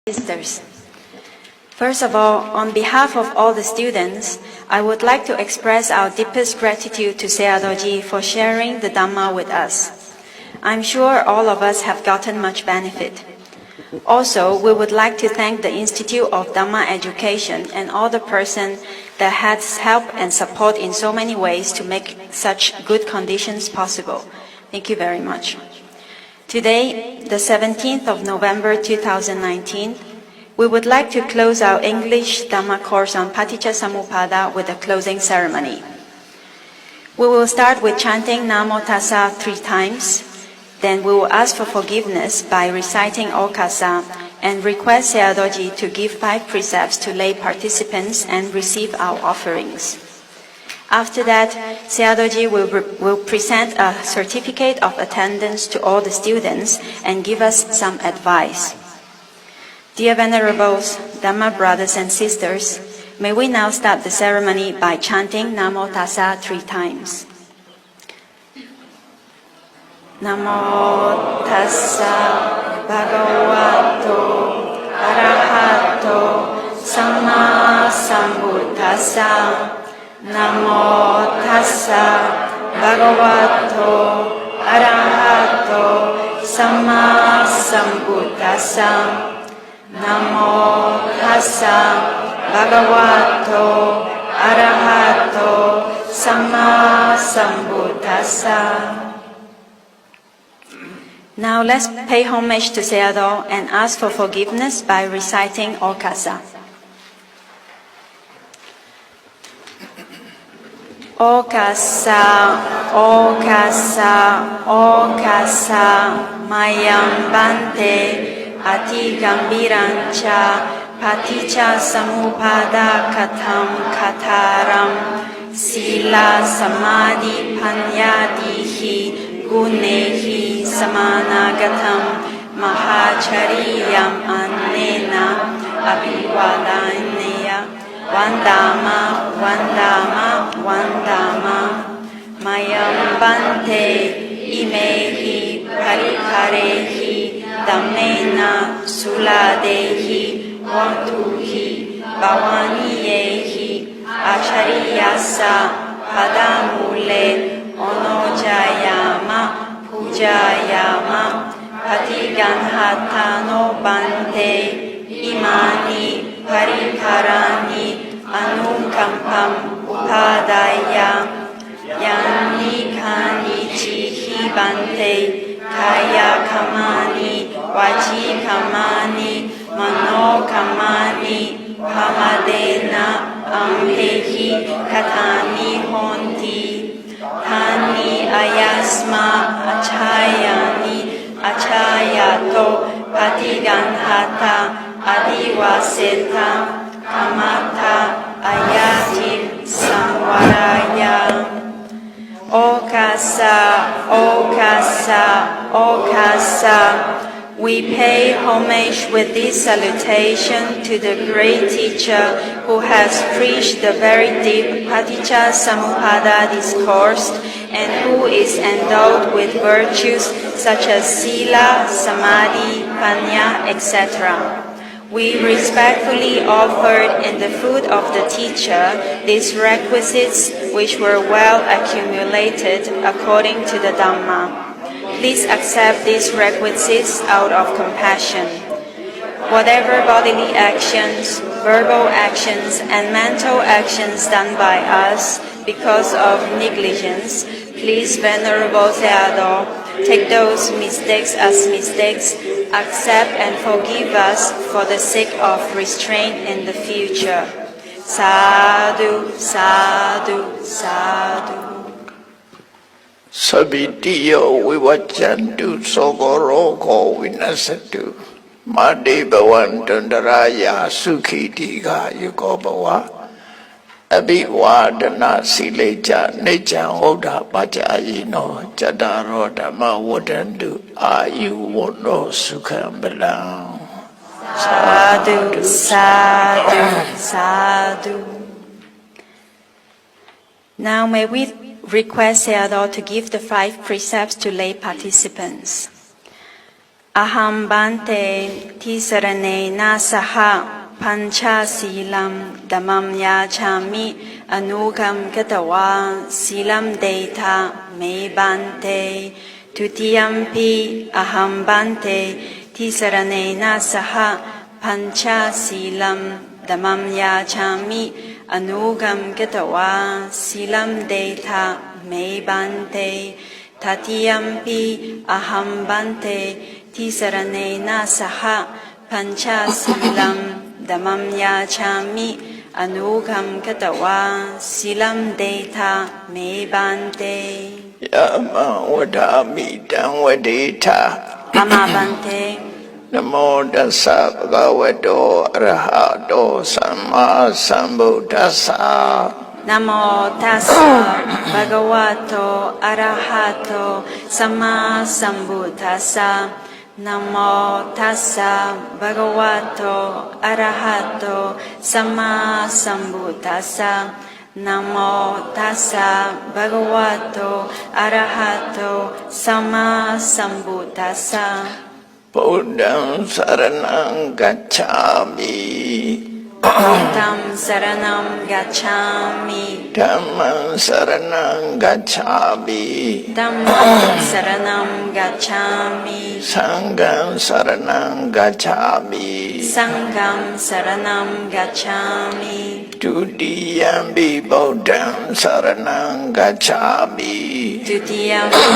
Sisters. First of all, on behalf of all the students, I would like to express our deepest gratitude to Seadoji for sharing the Dhamma with us. I'm sure all of us have gotten much benefit. Also, we would like to thank the Institute of Dhamma Education and all the persons that has helped and support in so many ways to make such good conditions possible. Thank you very much. Today, the 17th of November 2019, we would like to close our English Dhamma course on Paticcasamuppada with a closing ceremony. We will start with chanting Namo Tassa 3 times. Then we will ask for forgiveness by reciting Okasa and request Seadoji to give 5 precepts to lay participants and receive our offerings. After that, Seadoji will present a certificate of attendance to all the students and give us some advice. Dear Venerables, Dhamma brothers and sisters, may we now start the ceremony by chanting Namo Tassa 3 times. Namo Tassa Bhagavato Arahato Samma Sambuddhassa. Namo Tassa Bhagavato Arahato Samma Sambuddhassa. Namo Tassa Bhagavato Arahato Samma Sambuddhassa. Now let's pay homage to Sayadaw and ask for forgiveness by reciting Okasa. Okasa, Okasa, Okasa, Mayam Bante, Ati Gambirancha, Paticca Samuppada Katam Kataram, Sila Samadhi Panyadihi, Gunehi Samanagatam, Mahachariyam Annena, Abhivadaneya. Vandama, Vandama, Vandama, Mayam Bante, Imehi, Parikarehi, Dhammena, Suladehi, Vantuhi, Bhavaniyehi, Achariyasa, Padamule, Onojayama, Pujayama, Patiganhatano Bante, Imani, Parikarani, Anukampam Upadaya, Yani Kani Chihi Bante, Kaya Kamani, Vachi Kamani, Mano Kamani, Pamadena, Ampehi, Katani Honti, Tani Ayasma, Achayani, Achayato, Patiganhata, Adivaseta, Kamata, Ayati, Samvaraya. Okasa, Okasa, Okasa. We pay homage with this salutation to the great teacher who has preached the very deep Paticcasamuppada discourse and who is endowed with virtues such as Sila, Samadhi, Panya, etc. We respectfully offered in the foot of the teacher these requisites which were well accumulated according to the Dhamma. Please accept these requisites out of compassion. Whatever bodily actions, verbal actions, and mental actions done by us because of negligence, please, Venerable Sayadaw, take those mistakes as mistakes, accept and forgive us for the sake of restraint in the future. Sadhu, sadhu, sadhu. Sabitiyo vivachantu sokoroko vinasatu Madi bhavantundaraya sukhitiga yukobhava Abhivadana silecha necha oda pachayino Chadaro dhamma vadantu ayuvono sukham balam. Sadhu, sadhu, sadhu. Now may we request Sayadaw to give the 5 precepts to lay participants. Aham bante tisarane nasaha pancha silam damam yachami anugam gatawa silam data me bante tutiyampi aham bante tisarane nasaha pancha silam damam yachami anugam gatawa silam data me bante tatiyampi aham bante tisarane nasaha pancha silam damam yachami anugam gatawa silam data me bante ယမဝဒာမိတံဝဒေထ ama bante နမောတစ္ဆဘဂဝတောအရဟတောသမ္မာသမ္ဗုဒ္ဓဆာ Namo tassa bhagavato arahato samma sambuddhassa Namo tassa bhagavato arahato samma sambuddhassa Namo tassa bhagavato arahato samma sambuddhassa ဗုဒ္ဓံစရဏံဂัจฉာမိ Buddham saranam gacchami ဓမ္မံစရဏံဂัจฉာမိ Dhammam saranam gacchami သံဃံစရဏံဂัจฉာမိ Sangham saranam gacchami ဒုတိယံဘိဗုဒ္ဓံစရဏံဂัจฉာမိ Dutiyampi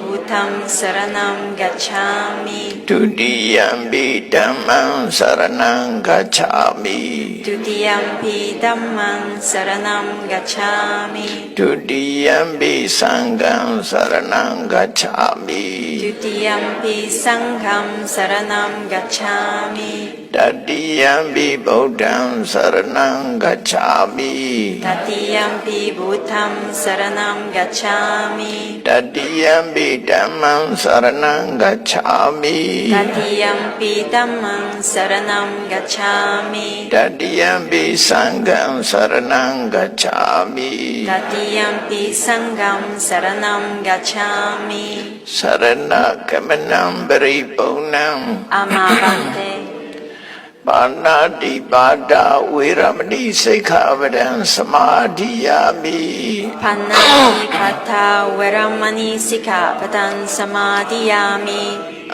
Buddham saranam gacchami ဒုတိယံဘိဓမ္မံစရဏံဂัจฉာမိ Dutiyampi Dhammam saranam gacchami ဒုတိယံဘိသံဃံစရဏံဂัจฉာမိ Dutiyampi Sangham saranam gacchami တတိယံဘိဗုဒ္ဓံစရဏံဂัจฉာမိ Tatiyampi Buddham saranam gacchami တတိယံဘိဓမ္မံစရဏံဂัจฉာမိ Tatiyampi Dhammam saranam gacchami တတိယံဘိသံဃံစရဏံဂัจฉာမိ Tatiyampi Sangham saranam gacchami စရဏကမနံပရိပုဏ္ဏံ Amabante ပါဏာတိပါဒဝေရမဏိစိက္ခာပဒံသမာဓိယာမိ Panati Pata Veramani Sikkhapadan Samadhiyami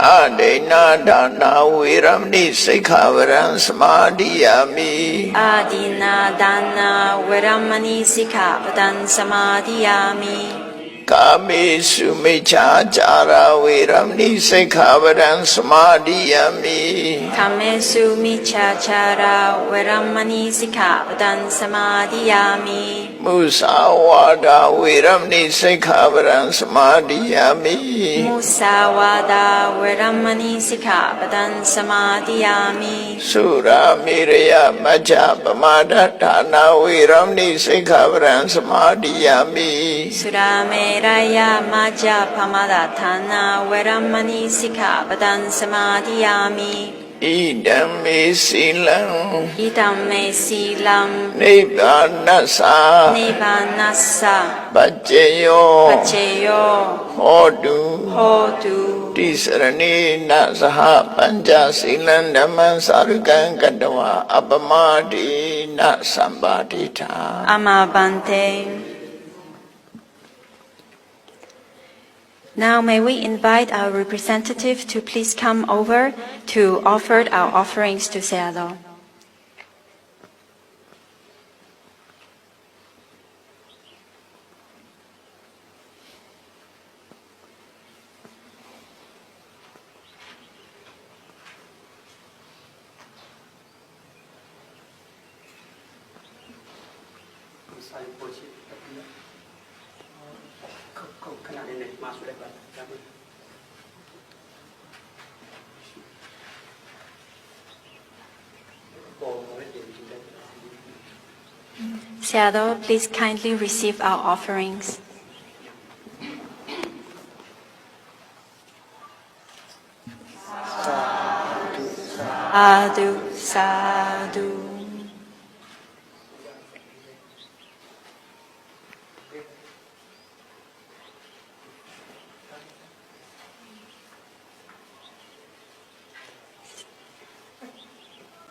အဒိနာဒါနာဝေရမဏိစိက္ခာပဒံသမာဓိယာမိ Adina Dana Veramani Sikkhapadan Samadhiyami ကာမေစုမိစ္ဆာจาရာဝေရမဏိစိက္ခာပဒံသမာဓိယာမိ Kamesu Michachara Veramani Sikkhapadan Samadhiyami မုသာဝါဒဝေရမဏိစိက္ခာပဒံသမာဓိယာမိ Musawada Veramani Sikkhapadan Samadhiyami သုရာမေရယမัจจပမာဒဌာနာဝေရမဏိစိက္ခာပဒံသမာဓိယာမိ Surameraya Maja Pamadatana Veramani Sikkhapadan Samadhiyami ဣဒံမေစီလံ Idam me silam နိဗ္ဗာနသ Nibbanassa ပัจเจယော Pacheyo ဟောတု Hotu တိစရဏေနသဟပัญจစီလံဓမ္မံသာရကံကတဝအပမတိနသံပါတိထာ Amabante. Now may we invite our representative to please come over to offer our offerings to Sayadaw. Sayadaw, please kindly receive our offerings. Sadhu, sadhu.